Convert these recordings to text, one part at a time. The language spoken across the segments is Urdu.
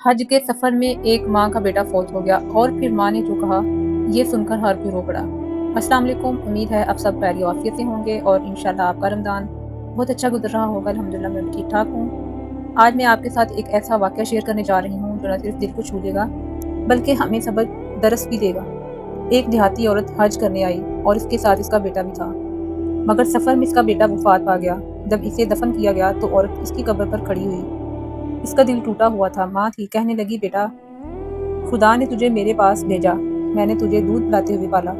حج کے سفر میں ایک ماں کا بیٹا فوت ہو گیا اور پھر ماں نے جو کہا یہ سن کر ہر کوئی رو پڑا۔ السلام علیکم، امید ہے آپ سب خیر و عافیت سے ہوں گے اور انشاءاللہ آپ کا رمضان بہت اچھا گزر رہا ہوگا۔ الحمدللہ میں بھی ٹھیک ٹھاک ہوں۔ آج میں آپ کے ساتھ ایک ایسا واقعہ شیئر کرنے جا رہی ہوں جو نہ صرف دل کو چھو لے گا بلکہ ہمیں سبق درس بھی دے گا۔ ایک دیہاتی عورت حج کرنے آئی اور اس کے ساتھ اس کا بیٹا بھی تھا، مگر سفر میں اس کا بیٹا وفات پا گیا۔ جب اسے دفن کیا گیا تو عورت اس کی قبر پر کھڑی ہوئی، اس کا دل ٹوٹا ہوا تھا۔ ماں تھی، کہنے لگی، بیٹا خدا نے تجھے میرے پاس بھیجا، میں نے تجھے دودھ پلاتے ہوئے پالا،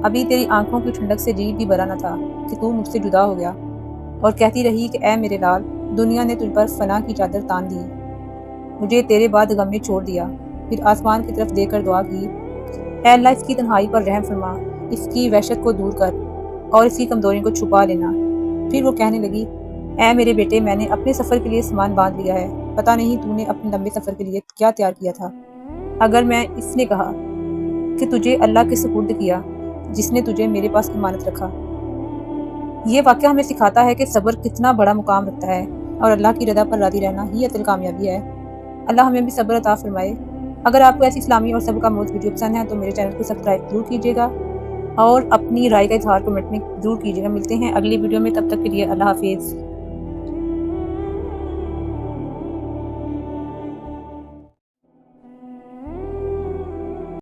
ابھی تیری آنکھوں کی ٹھنڈک سے جی بھی بھرا نہ تھا کہ تو مجھ سے جدا ہو گیا۔ اور کہتی رہی کہ اے میرے لال، دنیا نے تجھ پر فنا کی چادر تان دی، مجھے تیرے بعد غم میں چھوڑ دیا۔ پھر آسمان کی طرف دیکھ کر دعا کی، اے اللہ اس کی تنہائی پر رحم فرما، اس کی وحشت کو دور کر اور اس کی کمزوری کو چھپا لینا۔ پھر وہ کہنے لگی، اے میرے بیٹے، میں نے اپنے سفر کے لیے سامان باندھ لیا ہے، پتہ نہیں تو نے اپنے لمبے سفر کے لیے کیا تیار کیا تھا۔ اگر میں اس نے کہا کہ تجھے اللہ کے سپرد کیا جس نے تجھے میرے پاس امانت رکھا۔ یہ واقعہ ہمیں سکھاتا ہے کہ صبر کتنا بڑا مقام رکھتا ہے اور اللہ کی رضا پر راضی رہنا ہی اصل کامیابی ہے۔ اللہ ہمیں بھی صبر عطا فرمائے۔ اگر آپ کو ایسی اسلامی اور سبق آموز ویڈیو پسند ہیں تو میرے چینل کو سبسکرائب ضرور کیجیے گا اور اپنی رائے کا اظہار کمنٹ میں ضرور کیجیے گا۔ ملتے ہیں اگلی ویڈیو میں، تب تک کے لیے اللہ حافظ۔